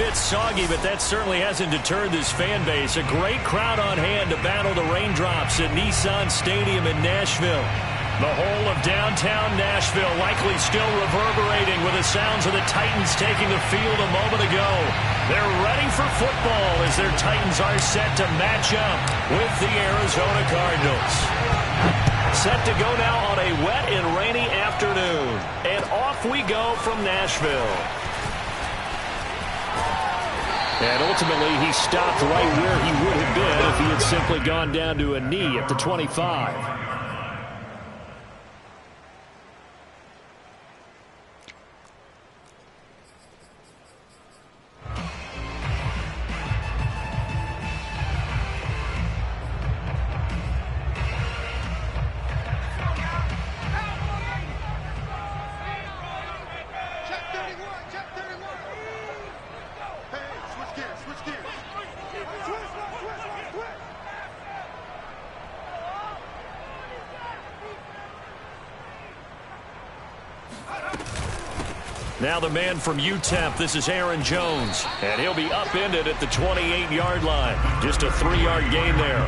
bit soggy, but that certainly hasn't deterred this fan base. A great crowd on hand to battle the raindrops at Nissan Stadium in Nashville. The whole of downtown Nashville likely still reverberating with the sounds of the Titans taking the field a moment ago. They're ready for football as their Titans are set to match up with the Arizona Cardinals. Set to go now on a wet and rainy afternoon. And off we go from Nashville. And ultimately, he stopped right where he would have been if he had simply gone down to a knee at the 25. Now the man from UTEP, this is Aaron Jones. And he'll be upended at the 28-yard line. Just a 3-yard gain there.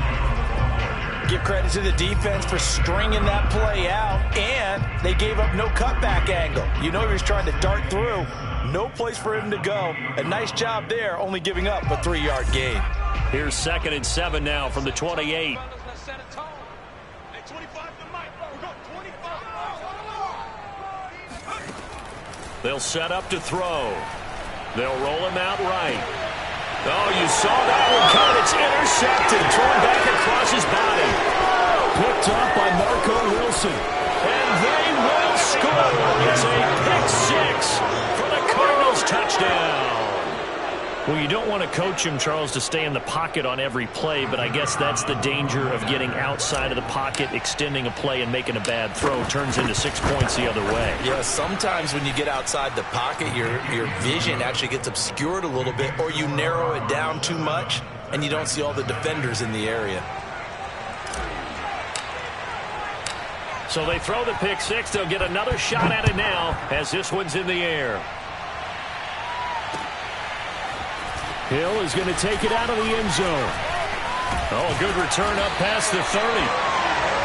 Give credit to the defense for stringing that play out. And they gave up no cutback angle. You know he was trying to dart through. No place for him to go. A nice job there, only giving up a 3-yard gain. Here's 2nd and 7 now from the 28. They'll set up to throw. They'll roll him out right. Oh, you saw that one coming. It's intercepted. Thrown back across his body. Picked up by Marco Wilson. And they will score. It's a pick six for the Cardinals touchdown. Well, you don't want to coach him, Charles, to stay in the pocket on every play, but I guess that's the danger of getting outside of the pocket, extending a play, and making a bad throw. Turns into 6 points the other way. Yeah, sometimes when you get outside the pocket, your vision actually gets obscured a little bit, or you narrow it down too much, and you don't see all the defenders in the area. So they throw the pick six. They'll get another shot at it now as this one's in the air. Hill is going to take it out of the end zone. Oh, good return up past the 30.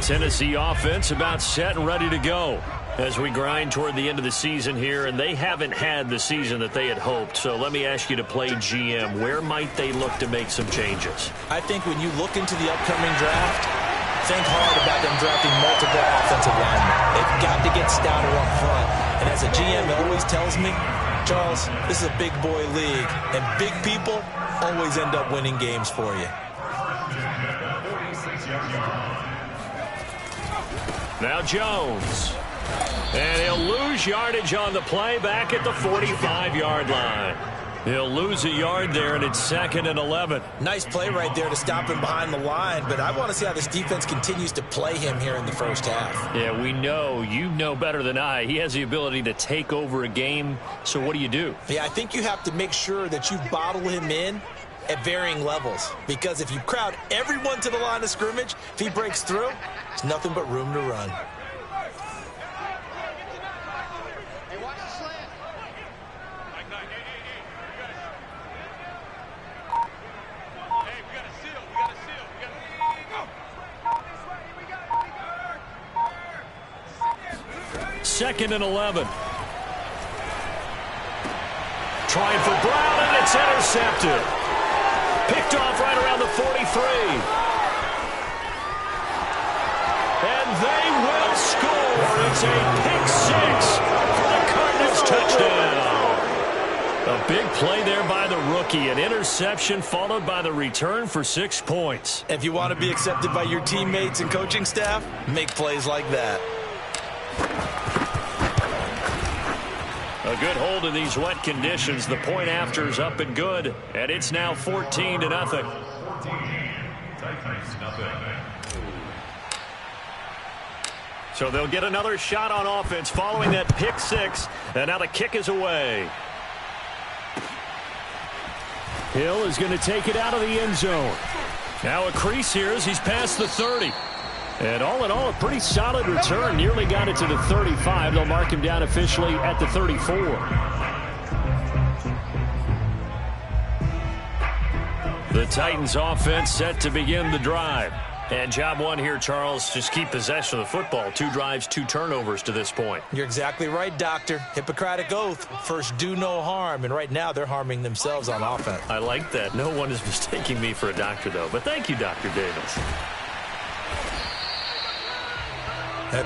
Tennessee offense about set and ready to go as we grind toward the end of the season here, and they haven't had the season that they had hoped. So let me ask you to play GM. Where might they look to make some changes? I think when you look into the upcoming draft, think hard about them drafting multiple offensive linemen. They've got to get stouter up front. And as a GM always tells me, Charles, this is a big boy league, and big people always end up winning games for you. Now Jones. And he'll lose yardage on the play back at the 45-yard line. He'll lose a yard there, and it's 2nd and 11. Nice play right there to stop him behind the line, but I want to see how this defense continues to play him here in the first half. Yeah, we know. You know better than I. He has the ability to take over a game, so what do? Yeah, I think you have to make sure that you bottle him in at varying levels, because if you crowd everyone to the line of scrimmage, if he breaks through, there's nothing but room to run. Second and 11. Trying for Brown, and it's intercepted. Picked off right around the 43. And they will score. It's a pick six for the Cardinals touchdown. A big play there by the rookie. An interception followed by the return for 6 points. If you want to be accepted by your teammates and coaching staff, make plays like that. A good hold in these wet conditions. The point after is up and good, and it's now 14-0. So they'll get another shot on offense following that pick six. And now the kick is away. Hill is going to take it out of the end zone. Now a crease here as he's past the 30. And all in all, a pretty solid return. Nearly got it to the 35. They'll mark him down officially at the 34. The Titans offense set to begin the drive. And job one here, Charles, just keep possession of the football. 2 drives, 2 turnovers to this point. You're exactly right, Doctor. Hippocratic oath. First, do no harm. And right now, they're harming themselves on offense. I like that. No one is mistaking me for a doctor, though. But thank you, Dr. Davis.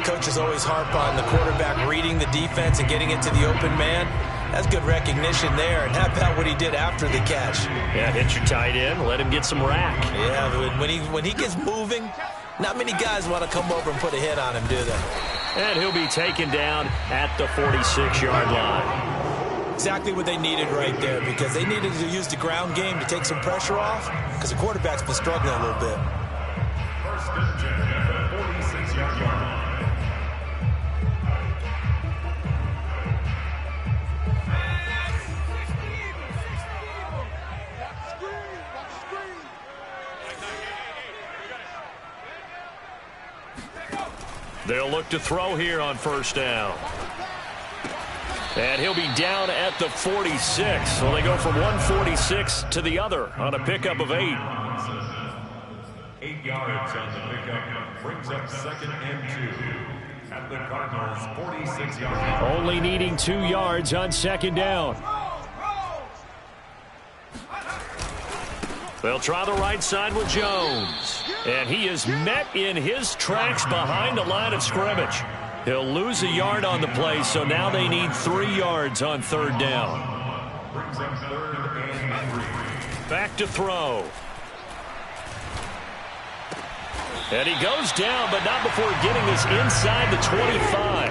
Coaches always harp on the quarterback reading the defense and getting it to the open man. That's good recognition there. And how about what he did after the catch? Yeah, hit your tight end, let him get some rack. Yeah, but when he gets moving, not many guys want to come over and put a hit on him, do they? And he'll be taken down at the 46-yard line. Exactly what they needed right there, because they needed to use the ground game to take some pressure off, because the quarterback's been struggling a little bit. First and 10, 46-yard line. They'll look to throw here on first down. And he'll be down at the 46. So they go from 146 to the other on a pickup of 8. 8 yards on the pickup. Brings up 2nd and 2. At the Cardinals' 46-yard line. Only needing 2 yards on second down. They'll try the right side with Jones. And he is met in his tracks behind the line of scrimmage. He'll lose a yard on the play, so now they need 3 yards on third down. Brings up 3rd and 3. Back to throw. And he goes down, but not before getting this inside the 25.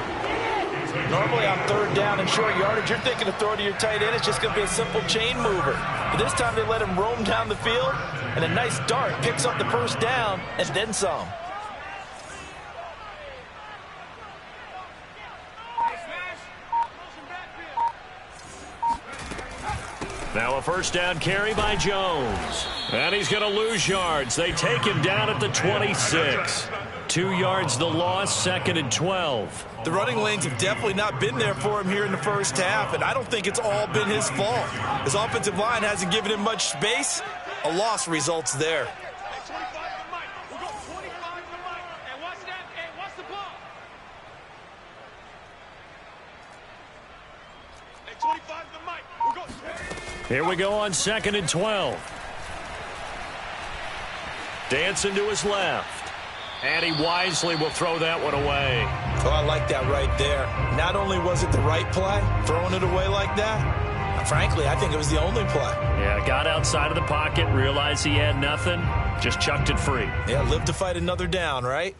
Normally on third down and short yardage, you're thinking of throw to your tight end. It's just going to be a simple chain mover. But this time they let him roam down the field, and a nice dart picks up the first down and then some. Now a first down carry by Jones. And he's going to lose yards. They take him down at the 26. 2 yards the loss, 2nd and 12. The running lanes have definitely not been there for him here in the first half, and I don't think it's all been his fault. His offensive line hasn't given him much space. A loss results there. Here we go on 2nd and 12. Dancing to his left. And he wisely will throw that one away. Oh, I like that right there. Not only was it the right play, throwing it away like that, frankly, I think it was the only play. Yeah, got outside of the pocket, realized he had nothing, just chucked it free. Yeah, live to fight another down, right?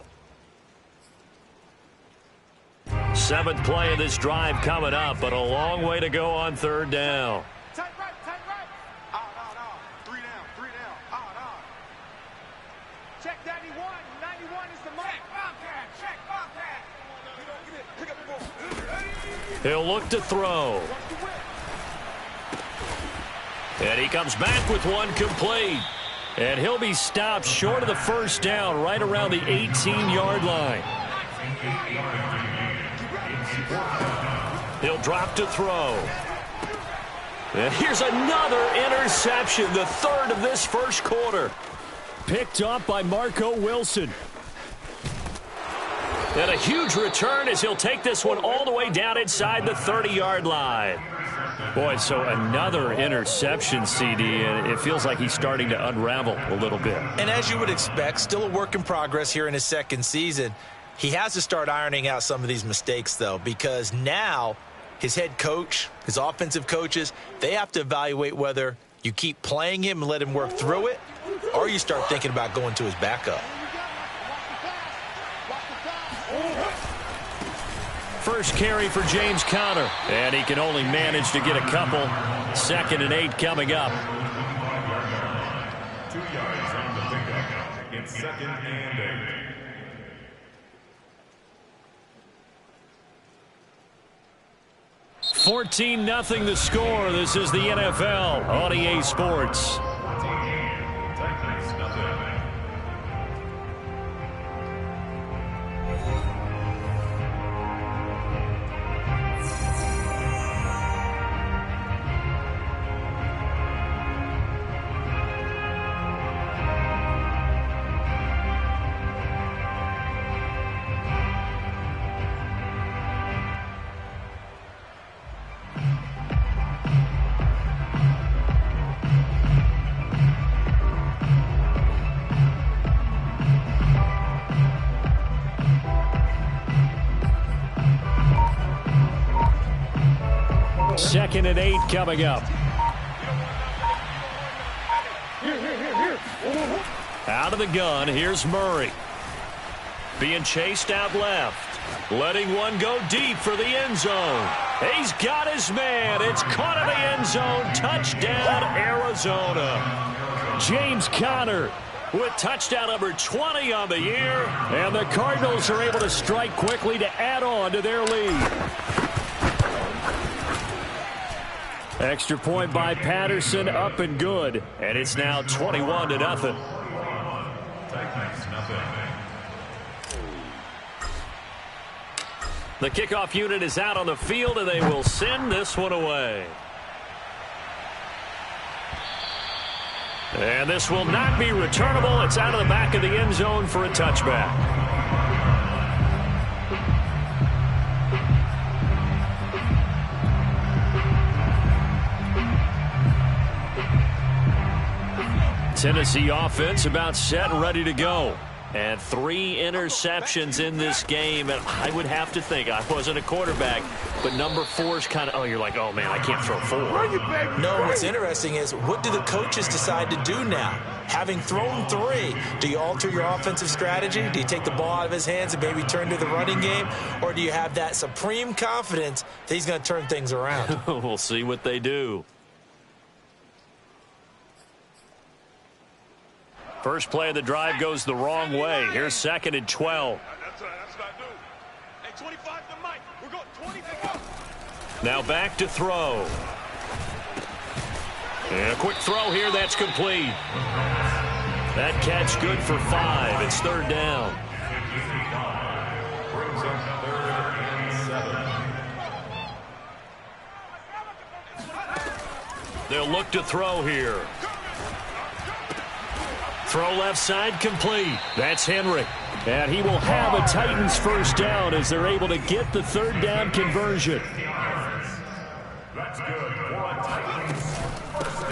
7th play of this drive coming up, but a long way to go on third down. Tight right. Three down. Check 91. 91 is the mark. Check Bobcat. Pick up the ball. He'll look to throw. And he comes back with one complete. And he'll be stopped short of the first down right around the 18-yard line. He'll drop to throw. And here's another interception, the 3rd of this first quarter. Picked up by Marco Wilson. And a huge return as he'll take this one all the way down inside the 30-yard line. Boy, so another interception, CD, and it feels like he's starting to unravel a little bit. And as you would expect, still a work in progress here in his second season. He has to start ironing out some of these mistakes, though, because now his head coach, his offensive coaches, they have to evaluate whether you keep playing him and let him work through it, or you start thinking about going to his backup. First carry for James Conner, and he can only manage to get a couple. 2nd and 8 coming up. 2 yards on the pickup. It's 2nd and 8. 14-0 the score. This is the NFL on EA Sports. Second and 8 coming up. Out of the gun, here's Murray. Being chased out left. Letting one go deep for the end zone. He's got his man. It's caught in the end zone. Touchdown, Arizona. James Conner with touchdown number 20 on the year. And the Cardinals are able to strike quickly to add on to their lead. Extra point by Patterson, up and good. And it's now 21-0. The kickoff unit is out on the field, and they will send this one away. And this will not be returnable. It's out of the back of the end zone for a touchback. Tennessee offense about set and ready to go. And 3 interceptions in this game. And I would have to think, I wasn't a quarterback, but number 4 is kind of, oh, you're like, oh, man, I can't throw 4. No, what's interesting is, what do the coaches decide to do now? Having thrown 3, do you alter your offensive strategy? Do you take the ball out of his hands and maybe turn to the running game? Or do you have that supreme confidence that he's going to turn things around? We'll see what they do. First play of the drive goes the wrong way. Here's 2nd and 12. That's what I do. Hey, 25 to Mike. We're going 20. Now back to throw. And a quick throw here. That's complete. That catch good for 5. It's 3rd down. They'll look to throw here. Throw left side complete. That's Henry. And he will have a Titans first down as they're able to get the 3rd down conversion. That's good.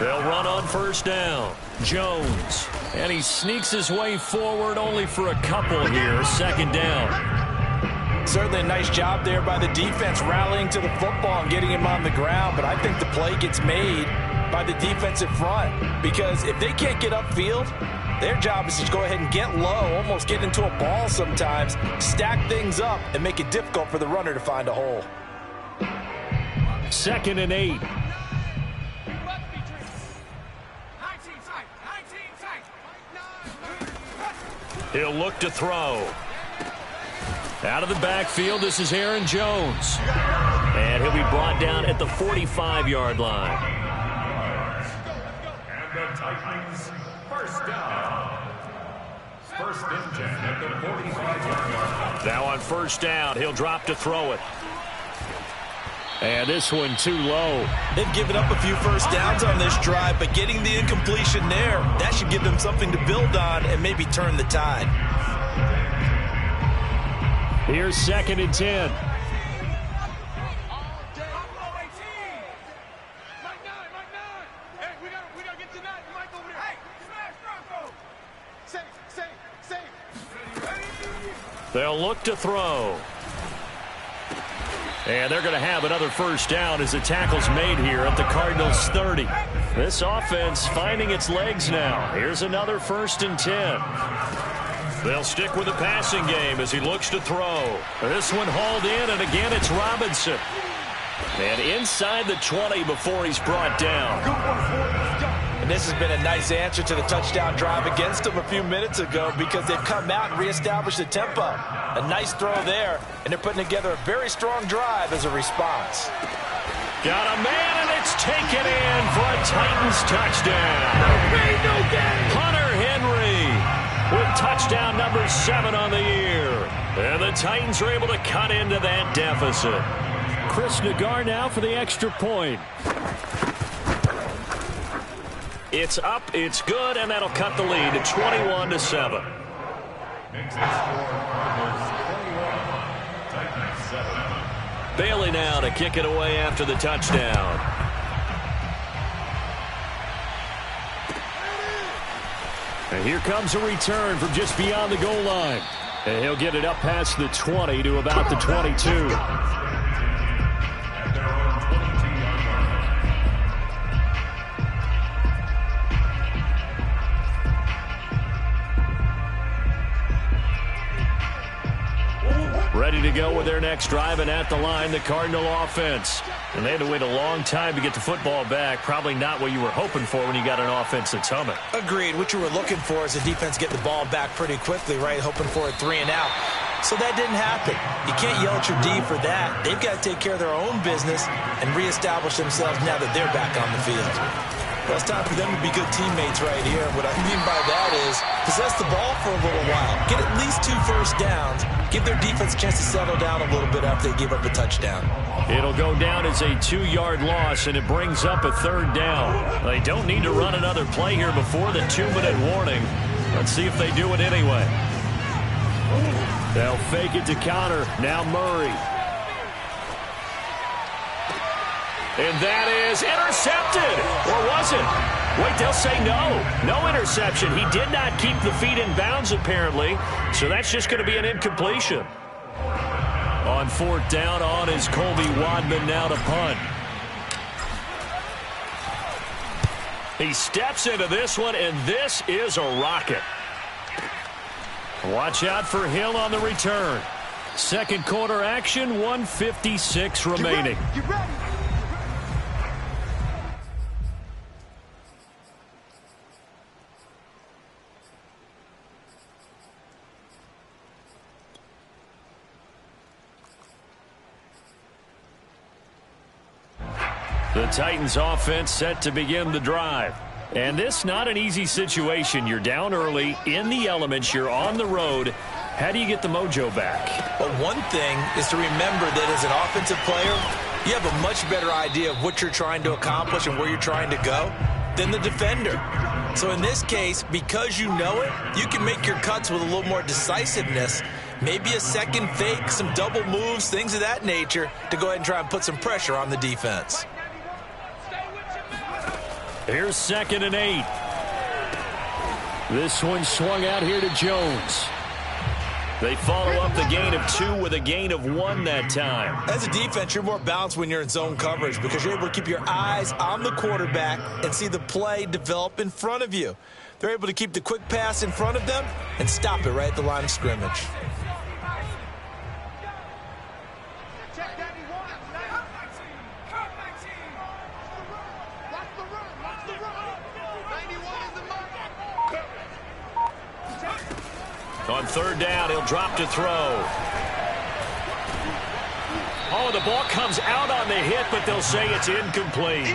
They'll run on first down. Jones. And he sneaks his way forward only for a couple here. 2nd down. Certainly a nice job there by the defense rallying to the football and getting him on the ground. But I think the play gets made by the defensive front. Because if they can't get upfield, their job is to go ahead and get low, almost get into a ball sometimes, stack things up, and make it difficult for the runner to find a hole. 2nd and 8. He'll look to throw. Out of the backfield, this is Aaron Jones. And he'll be brought down at the 45-yard line. And the Titans first down. 1st and 10 at the 45-yard line. Now on first down, he'll drop to throw it. And this one too low. They've given up a few first downs on this drive, but getting the incompletion there, that should give them something to build on and maybe turn the tide. Here's 2nd and 10. They'll look to throw. And they're going to have another first down as the tackle's made here at the Cardinals 30. This offense finding its legs now. Here's another 1st and 10. They'll stick with the passing game as he looks to throw. This one hauled in, and again it's Robinson. And inside the 20 before he's brought down. And this has been a nice answer to the touchdown drive against them a few minutes ago because they've come out and reestablished the tempo. A nice throw there, and they're putting together a very strong drive as a response. Got a man, and it's taken in for a Titans touchdown. No pain, no gain. Hunter Henry with touchdown number 7 on the year. And the Titans are able to cut into that deficit. Chris Nagar now for the extra point. It's up, it's good, and that'll cut the lead to 21-7. Makes the score Cardinals 21, Titans 7. Bailey now to kick it away after the touchdown. And here comes a return from just beyond the goal line. And he'll get it up past the 20 to about the 22. At their own 22-yard line. Ready to go with their next drive, and at the line, the Cardinal offense. And they had to wait a long time to get the football back. Probably not what you were hoping for when you got an offense that's humming. Agreed. What you were looking for is the defense get the ball back pretty quickly, right? Hoping for a 3 and out. So that didn't happen. You can't yell at your D for that. They've got to take care of their own business and reestablish themselves now that they're back on the field. Well, it's time for them to be good teammates right here. What I mean by that is possess the ball for a little while. Get at least 2 first downs. Give their defense a chance to settle down a little bit after they give up a touchdown. It'll go down as a 2-yard loss, and it brings up a 3rd down. They don't need to run another play here before the 2-minute warning. Let's see if they do it anyway. They'll fake it to counter. Now Murray. And that is intercepted. Or was it? Wait, they'll say no. No interception. He did not keep the feet in bounds, apparently. So that's just going to be an incompletion. On 4th down, on is Colby Wadman now to punt. He steps into this one, and this is a rocket. Watch out for Hill on the return. Second quarter action, 1:56 remaining. Get ready. The Titans offense set to begin the drive. And this not an easy situation. You're down early, in the elements, you're on the road. How do you get the mojo back? But one thing is to remember that as an offensive player, you have a much better idea of what you're trying to accomplish and where you're trying to go than the defender. So in this case, because you know it, you can make your cuts with a little more decisiveness. Maybe a second fake, some double moves, things of that nature to go ahead and try and put some pressure on the defense. Here's 2nd and 8. This one swung out here to Jones. They follow up the gain of 2 with a gain of 1 that time. As a defense, you're more balanced when you're in zone coverage because you're able to keep your eyes on the quarterback and see the play develop in front of you. They're able to keep the quick pass in front of them and stop it right at the line of scrimmage. Check that he won. Cut my team. Watch the run. Watch the run. 91 is the mark. On 3rd down, he'll drop to throw. Oh, the ball comes out on the hit, but they'll say it's incomplete.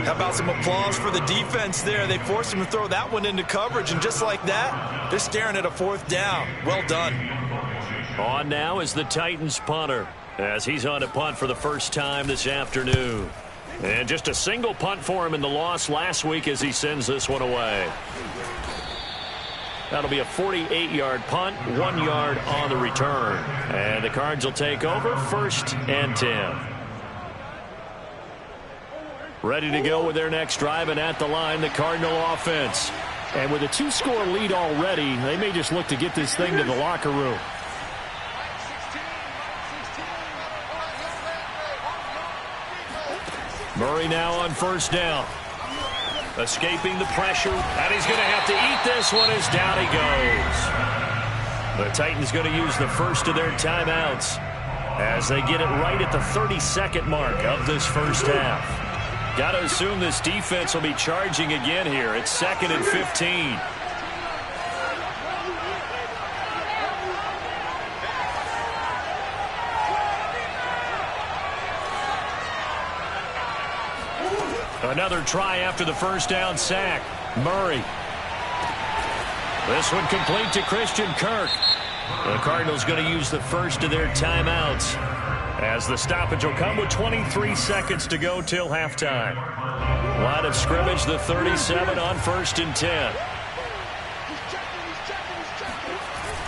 How about some applause for the defense there? They forced him to throw that one into coverage, and just like that, they're staring at a 4th down. Well done. On now is the Titans punter, as he's on to punt for the first time this afternoon. And just a single punt for him in the loss last week as he sends this one away. That'll be a 48-yard punt, 1 yard on the return. And the Cards will take over 1st and 10. Ready to go with their next drive, and at the line, the Cardinal offense. And with a 2-score lead already, they may just look to get this thing to the locker room. Murray now on 1st down. Escaping the pressure, and he's going to have to eat this one as down he goes. The Titans going to use the first of their timeouts as they get it right at the 32nd mark of this first half. Got to assume this defense will be charging again here. It's 2nd and 15. Another try after the first down sack. Murray. This one complete to Christian Kirk. The Cardinals going to use the first of their timeouts, as the stoppage will come with 23 seconds to go till halftime. Line of scrimmage, the 37 on 1st and 10.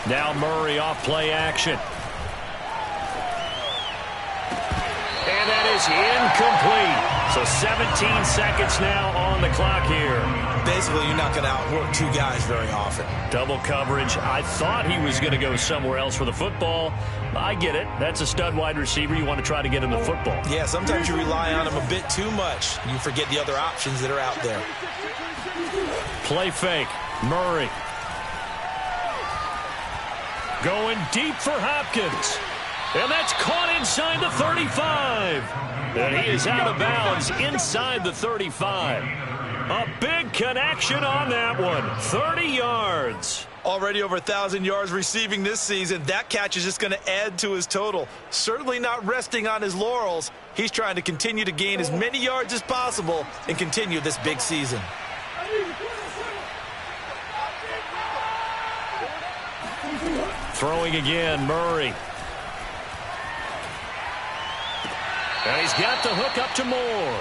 Now Murray off play action. And that is incomplete. So 17 seconds now on the clock here. Basically, you're not going to outwork two guys very often. Double coverage. I thought he was going to go somewhere else for the football. I get it. That's a stud wide receiver. You want to try to get him the football. Yeah, sometimes you rely on him a bit too much. You forget the other options that are out there. Play fake. Murray. Going deep for Hopkins. And that's caught inside the 35. And he is out of bounds inside the 35. A big connection on that one. 30 yards. Already over 1,000 yards receiving this season. That catch is just going to add to his total. Certainly not resting on his laurels. He's trying to continue to gain as many yards as possible and continue this big season. Throwing again, Murray. And he's got the hook up to Moore.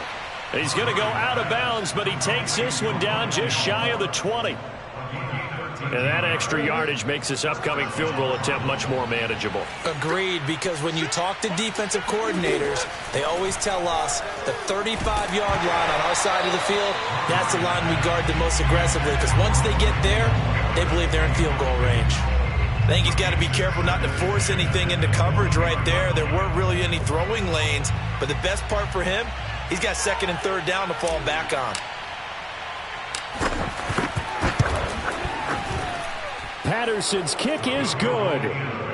He's going to go out of bounds, but he takes this one down just shy of the 20. And that extra yardage makes this upcoming field goal attempt much more manageable. Agreed, because when you talk to defensive coordinators, they always tell us the 35-yard line on our side of the field, that's the line we guard the most aggressively, because once they get there, they believe they're in field goal range. I think he's got to be careful not to force anything into coverage right there. There weren't really any throwing lanes, but the best part for him, he's got 2nd and 3rd down to fall back on. Patterson's kick is good.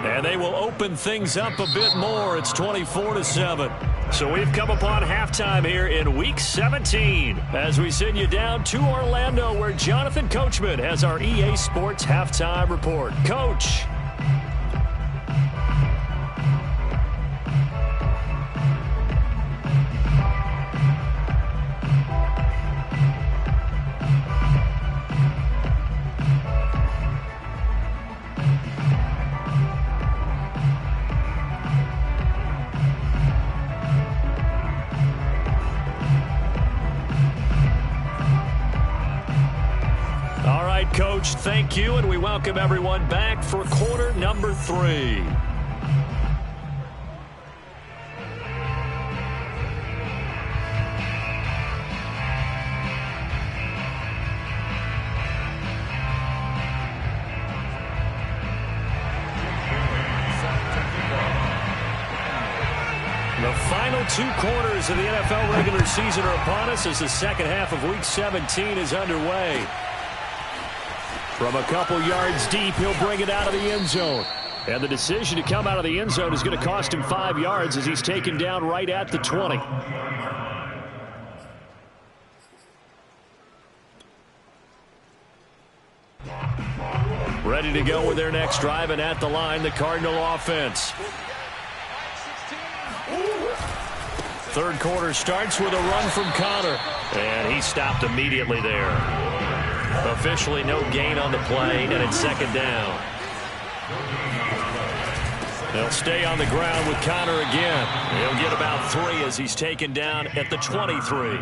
And they will open things up a bit more. It's 24-7. So we've come upon halftime here in Week 17 as we send you down to Orlando, where Jonathan Coachman has our EA Sports Halftime Report. Coach. Coach, thank you, and we welcome everyone back for quarter number 3. The final 2 quarters of the NFL regular season are upon us as the second half of Week 17 is underway. From a couple yards deep, he'll bring it out of the end zone. And the decision to come out of the end zone is going to cost him 5 yards as he's taken down right at the 20. Ready to go with their next drive, and at the line, the Cardinal offense. Third quarter starts with a run from Connor. And he stopped immediately there. Officially no gain on the play, and it's 2nd down. They'll stay on the ground with Connor again. He'll get about 3 as he's taken down at the 23.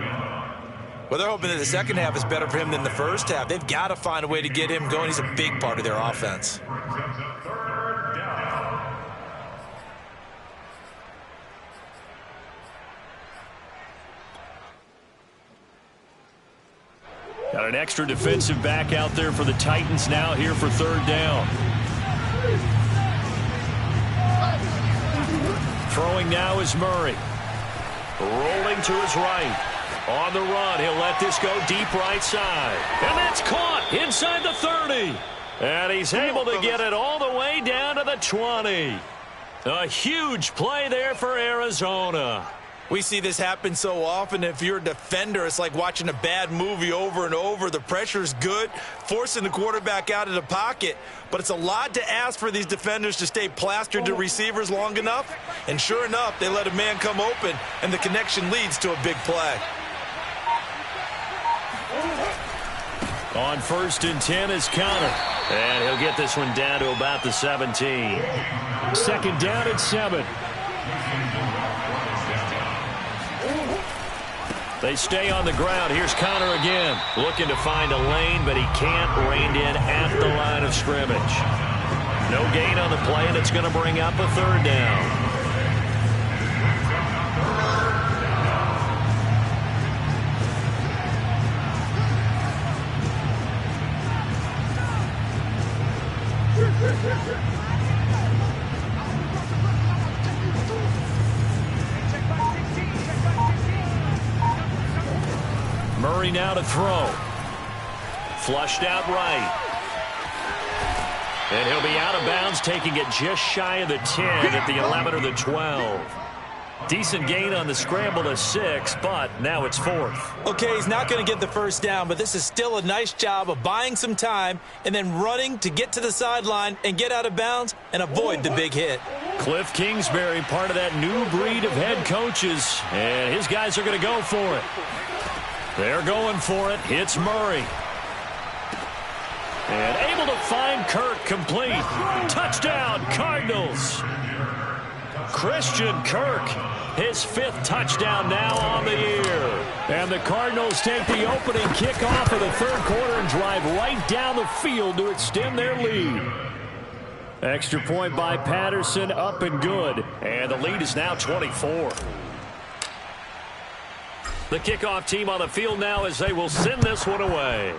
Well, they're hoping that the second half is better for him than the first half. They've got to find a way to get him going. He's a big part of their offense. Got an extra defensive back out there for the Titans now here for 3rd down. Throwing now is Murray. Rolling to his right. On the run, he'll let this go deep right side. And that's caught inside the 30. And he's able to get it all the way down to the 20. A huge play there for Arizona. We see this happen so often. If you're a defender, it's like watching a bad movie over and over. The pressure's good, forcing the quarterback out of the pocket. But it's a lot to ask for these defenders to stay plastered to receivers long enough. And sure enough, they let a man come open, and the connection leads to a big play. On 1st and 10 is Connor. And he'll get this one down to about the 17. 2nd down at 7. They stay on the ground. Here's Connor again. Looking to find a lane, but he can't. Reined in at the line of scrimmage. No gain on the play, and it's going to bring up a 3rd down. Murray now to throw. Flushed out right. And he'll be out of bounds, taking it just shy of the 10 at the 11 or the 12. Decent gain on the scramble to 6, but now it's 4th. Okay, he's not going to get the 1st down, but this is still a nice job of buying some time and then running to get to the sideline and get out of bounds and avoid the big hit. Cliff Kingsbury, part of that new breed of head coaches, and his guys are going to go for it. They're going for it. Hits Murray. And able to find Kirk complete. Touchdown, Cardinals. Christian Kirk, his 5th touchdown now on the year. And the Cardinals take the opening kickoff of the 3rd quarter and drive right down the field to extend their lead. Extra point by Patterson, up and good. And the lead is now 24. The kickoff team on the field now as they will send this one away.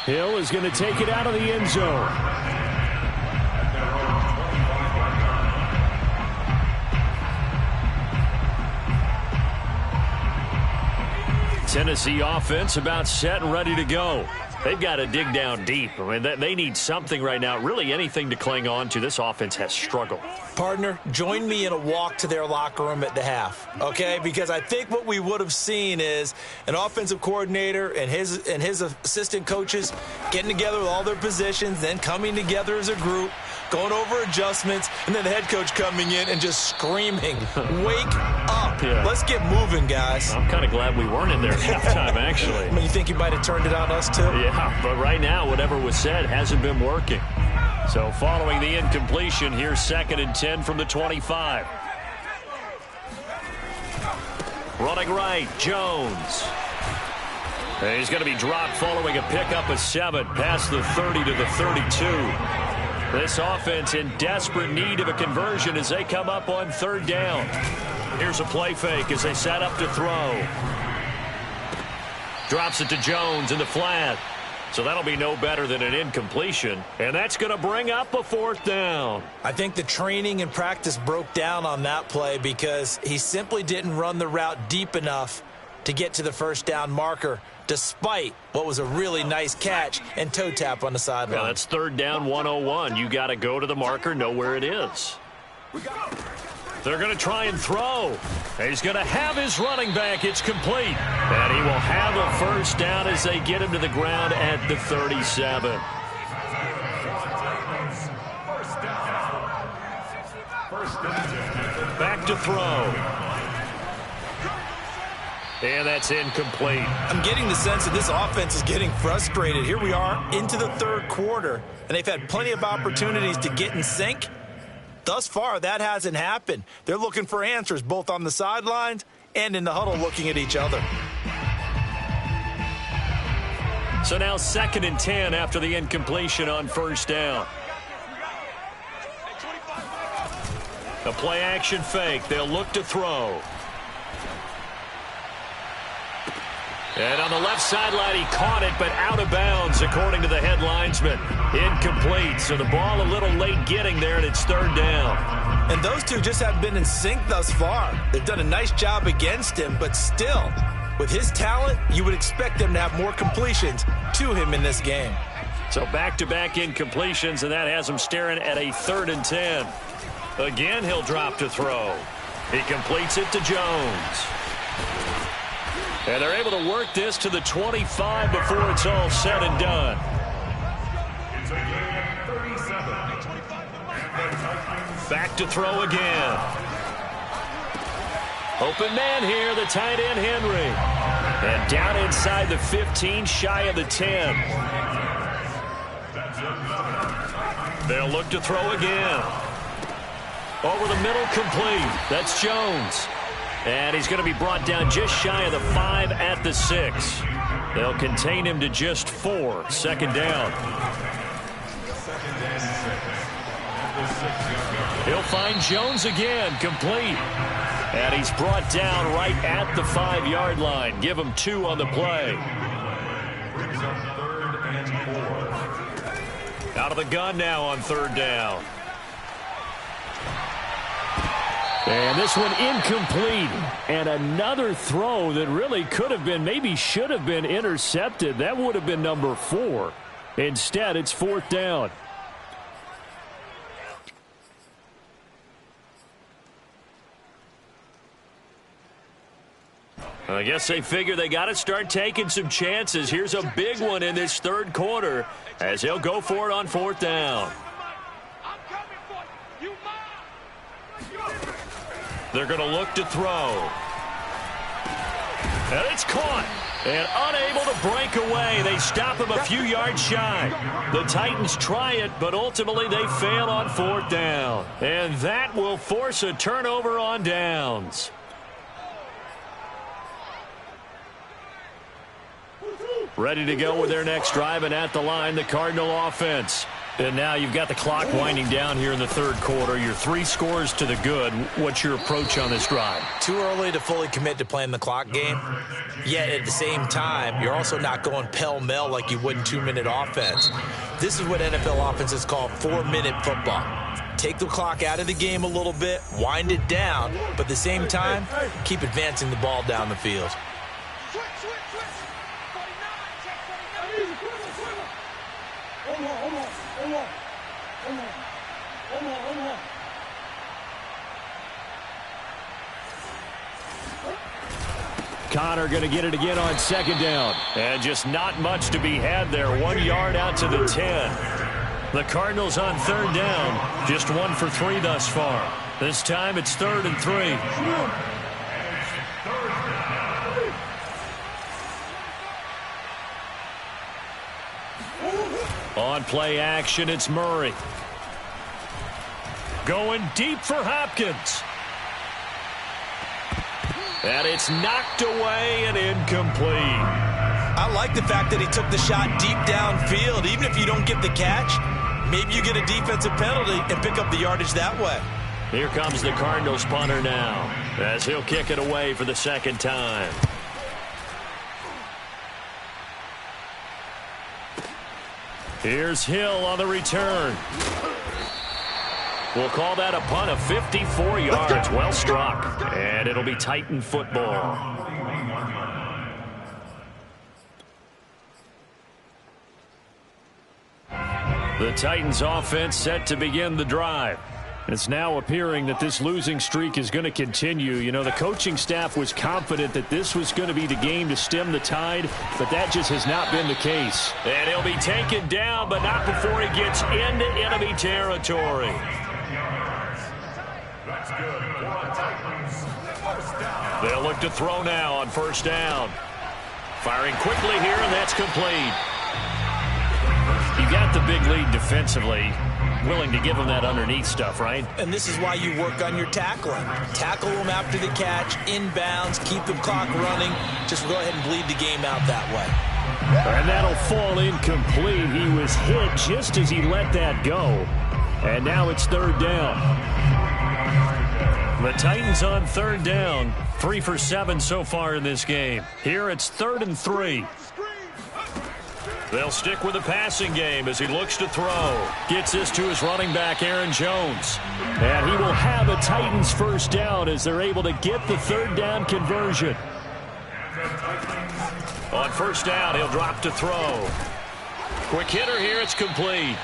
Hill is going to take it out of the end zone. Tennessee offense about set and ready to go. They've got to dig down deep. I mean, they need something right now, really anything to cling on to. This offense has struggled. Partner, join me in a walk to their locker room at the half, okay? Because I think what we would have seen is an offensive coordinator and his assistant coaches getting together with all their positions, then coming together as a group, going over adjustments, and then the head coach coming in and just screaming, wake up. Yeah. Let's get moving, guys. I'm kind of glad we weren't in there at halftime, actually. I mean, you think he might have turned it on us, too? Yeah, but right now, whatever was said hasn't been working. So following the incompletion, here's 2nd and 10 from the 25. Running right, Jones. And he's going to be dropped following a pickup of 7 past the 30 to the 32. This offense in desperate need of a conversion as they come up on 3rd down. Here's a play fake as they set up to throw. Drops it to Jones in the flat. So that'll be no better than an incompletion. And that's going to bring up a 4th down. I think the training and practice broke down on that play because he simply didn't run the route deep enough to get to the 1st down marker, despite what was a really nice catch and toe tap on the sideline. Well, that's 3rd down 101. You got to go to the marker, know where it is. They're going to try and throw. He's going to have his running back. It's complete. And he will have a 1st down as they get him to the ground at the 37. Back to throw. And that's incomplete. I'm getting the sense that this offense is getting frustrated. Here we are into the 3rd quarter, and they've had plenty of opportunities to get in sync. Thus far, that hasn't happened. They're looking for answers both on the sidelines and in the huddle looking at each other. So now 2nd and 10 after the incompletion on 1st down. A play action fake. They'll look to throw. And on the left sideline, he caught it, but out of bounds, according to the head linesman. Incomplete, so the ball a little late getting there, and it's 3rd down. And those two just haven't been in sync thus far. They've done a nice job against him, but still, with his talent, you would expect them to have more completions to him in this game. So back-to-back incompletions, and that has him staring at a 3rd and 10. Again, he'll drop to throw. He completes it to Jones. And they're able to work this to the 25 before it's all said and done. Back to throw again. Open man here, the tight end, Henry. And down inside the 15, shy of the 10. They'll look to throw again. Over the middle, complete. That's Jones. And he's going to be brought down just shy of the 5 at the 6. They'll contain him to just 4. Second down. He'll find Jones again, complete. And he's brought down right at the 5-yard line. Give him 2 on the play. Brings up 3rd and 4. Out of the gun now on 3rd down. And this one incomplete. And another throw that really could have been, maybe should have been intercepted. That would have been number 4. Instead, it's 4th down. I guess they figure they got to start taking some chances. Here's a big one in this 3rd quarter as they'll go for it on 4th down. They're going to look to throw. And it's caught. And unable to break away. They stop him a few yards shy. The Titans try it, but ultimately they fail on 4th down. And that will force a turnover on downs. Ready to go with their next drive, and at the line, the Cardinal offense. And now you've got the clock winding down here in the 3rd quarter. You're 3 scores to the good. What's your approach on this drive? Too early to fully commit to playing the clock game. Yet at the same time, you're also not going pell-mell like you would in 2-minute offense. This is what NFL offenses call 4-minute football. Take the clock out of the game a little bit, wind it down, but at the same time, keep advancing the ball down the field. Connor going to get it again on 2nd down. And just not much to be had there. 1 yard out to the 10. The Cardinals on 3rd down. Just 1 for 3 thus far. This time it's 3rd and 3. On play action, it's Murray. Going deep for Hopkins. And it's knocked away and incomplete. I like the fact that he took the shot deep downfield. Even if you don't get the catch, maybe you get a defensive penalty and pick up the yardage that way. Here comes the Cardinals punter now as he'll kick it away for the 2nd time. Here's Hill on the return. We'll call that a punt of 54 yards. Well struck. And it'll be Titan football. The Titans offense set to begin the drive. It's now appearing that this losing streak is going to continue. You know, the coaching staff was confident that this was going to be the game to stem the tide, but that just has not been the case. And he'll be taken down, but not before he gets into enemy territory. That's good. They'll look to throw now on 1st down. Firing quickly here, and that's complete. You got the big lead defensively. Willing to give them that underneath stuff, right? And this is why you work on your tackling. Tackle them after the catch, inbounds, keep the clock running. Just go ahead and bleed the game out that way. And that'll fall incomplete. He was hit just as he let that go. And now it's 3rd down. The Titans on 3rd down. 3 for 7 so far in this game. Here it's 3rd and 3. They'll stick with the passing game as he looks to throw. Gets this to his running back, Aaron Jones. And he will have a Titans 1st down as they're able to get the 3rd down conversion. On 1st down, he'll drop to throw. Quick hitter here, it's complete.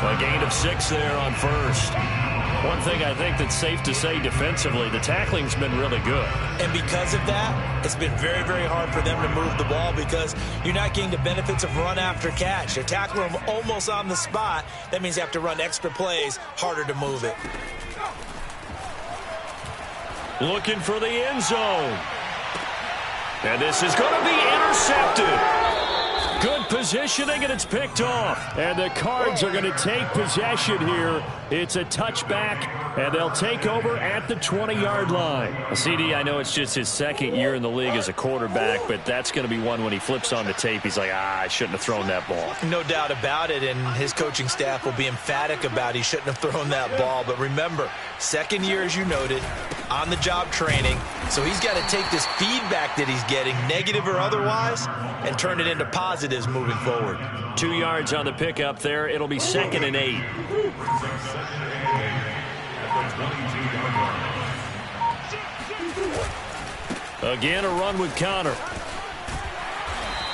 A gain of 6 there on 1st. One thing I think that's safe to say defensively, the tackling's been really good. And because of that, it's been very, very hard for them to move the ball because you're not getting the benefits of run after catch. They're tackling them almost on the spot. That means they have to run extra plays, harder to move it. Looking for the end zone. And this is going to be intercepted. Good positioning, and it's picked off. And the Cards are going to take possession here. It's a touchback, and they'll take over at the 20-yard line. CD, I know it's just his second year in the league as a quarterback, but that's going to be one when he flips on the tape. He's like, I shouldn't have thrown that ball. No doubt about it, and his coaching staff will be emphatic about he shouldn't have thrown that ball. But remember, second year, as you noted, on-the-job training. So he's got to take this feedback that he's getting, negative or otherwise, and turn it into positives moving forward. 2 yards on the pickup there. It'll be 2nd and 8. Again, a run with Connor.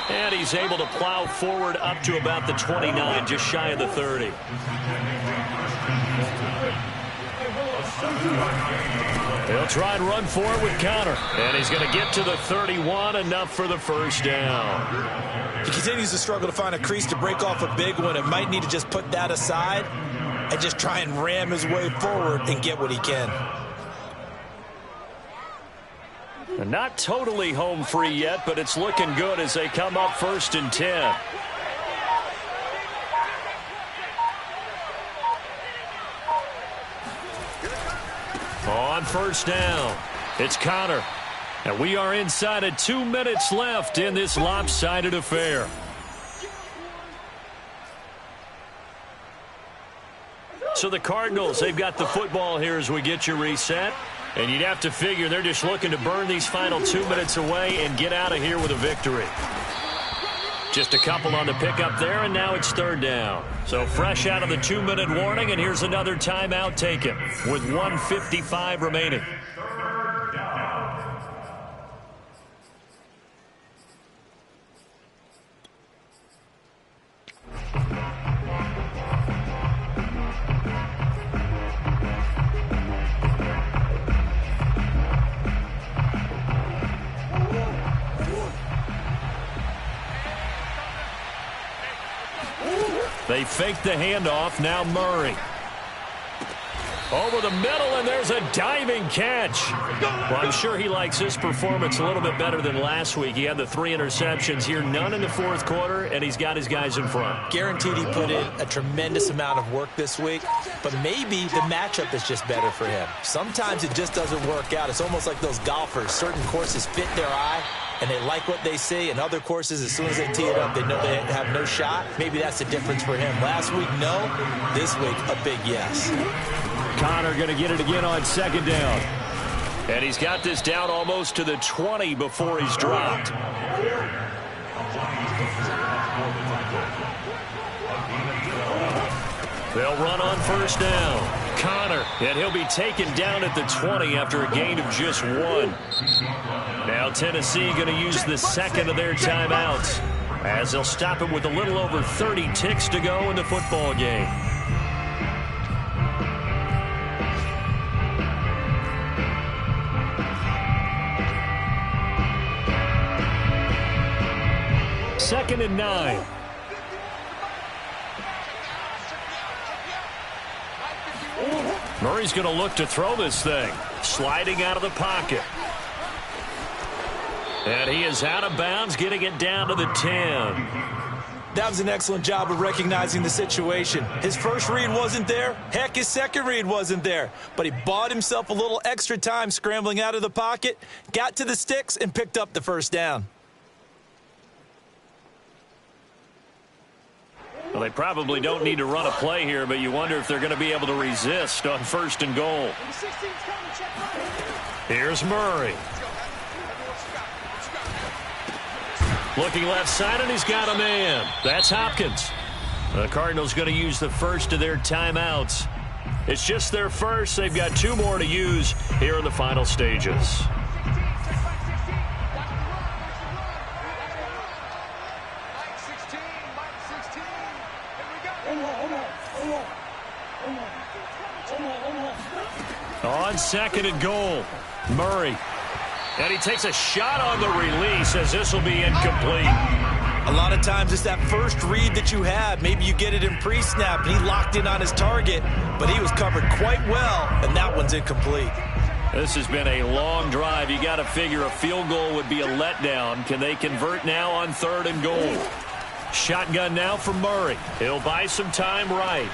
And he's able to plow forward up to about the 29, just shy of the 30. He'll try and run for it with Connor. And he's going to get to the 31, enough for the first down. He continues to struggle to find a crease to break off a big one. It might need to just put that aside and just try and ram his way forward and get what he can. And not totally home free yet, but it's looking good as they come up 1st and 10. On 1st down, it's Connor. And we are inside of 2 minutes left in this lopsided affair. So the Cardinals, they've got the football here as we get you reset. And you'd have to figure they're just looking to burn these final 2 minutes away and get out of here with a victory. Just a couple on the pickup there, and now it's 3rd down. So fresh out of the 2-minute warning, and here's another timeout taken with 1:55 remaining. They fake the handoff. Now Murray. Over the middle, and there's a diving catch. Well, I'm sure he likes his performance a little bit better than last week. He had the 3 interceptions here, none in the 4th quarter, and he's got his guys in front. Guaranteed he put in a tremendous amount of work this week, but maybe the matchup is just better for him. Sometimes it just doesn't work out. It's almost like those golfers. Certain courses fit their eye, and they like what they see, and other courses, as soon as they tee it up, they know they have no shot. Maybe that's the difference for him. Last week, no. This week, a big yes. Connor going to get it again on 2nd down. And he's got this down almost to the 20 before he's dropped. They'll run on 1st down. Connor, and he'll be taken down at the 20 after a gain of just 1. Now Tennessee going to use the 2nd of their timeouts as they'll stop it with a little over 30 ticks to go in the football game. Second and 9. Murray's going to look to throw this thing. Sliding out of the pocket. And he is out of bounds, getting it down to the 10. That was an excellent job of recognizing the situation. His first read wasn't there. Heck, his second read wasn't there. But he bought himself a little extra time scrambling out of the pocket, got to the sticks, and picked up the 1st down. Well, they probably don't need to run a play here, but you wonder if they're going to be able to resist on 1st and goal. Here's Murray. Looking left side, and he's got a man. That's Hopkins. The Cardinals going to use the 1st of their timeouts. It's just their first. They've got 2 more to use here in the final stages. On 2nd and goal, Murray. And he takes a shot on the release as this will be incomplete. A lot of times it's that first read that you have. Maybe you get it in pre-snap, and he locked in on his target, but he was covered quite well, and that one's incomplete. This has been a long drive. You got to figure a field goal would be a letdown. Can they convert now on 3rd and goal? Shotgun now for Murray. He'll buy some time right.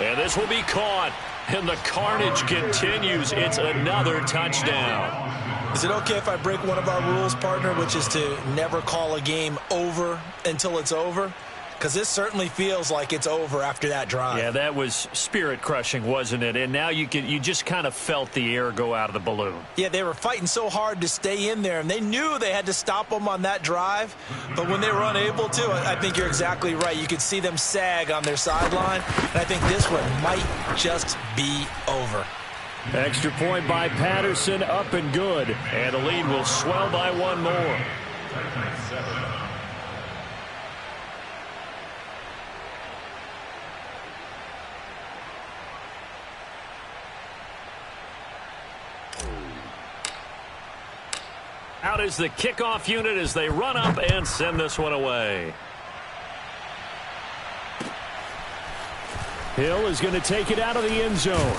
And this will be caught. And the carnage continues. It's another touchdown. Is it okay if I break one of our rules, partner, which is to never call a game over until it's over? Because this certainly feels like it's over after that drive. Yeah, that was spirit-crushing, wasn't it? And now you just kind of felt the air go out of the balloon. Yeah, they were fighting so hard to stay in there, and they knew they had to stop them on that drive. But when they were unable to, I think you're exactly right. You could see them sag on their sideline, and I think this one might just be over. Extra point by Patterson, up and good. And the lead will swell by one more. Out is the kickoff unit as they run up and send this one away. Hill is going to take it out of the end zone.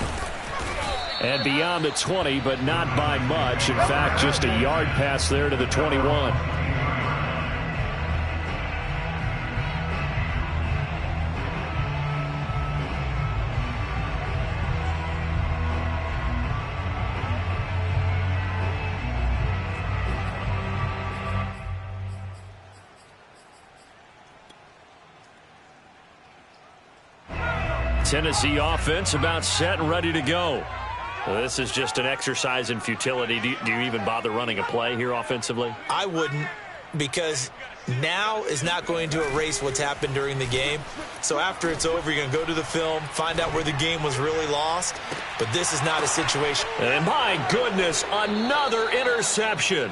And beyond the 20, but not by much. In fact, just a yard pass there to the 21. Tennessee offense about set and ready to go. Well, this is just an exercise in futility. Do you even bother running a play here offensively? I wouldn't, because now is not going to erase what's happened during the game. So after it's over, you're going to go to the film, find out where the game was really lost. But this is not a situation. And my goodness, another interception.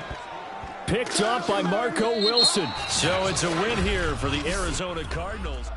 Picked up by Marco Wilson. So it's a win here for the Arizona Cardinals.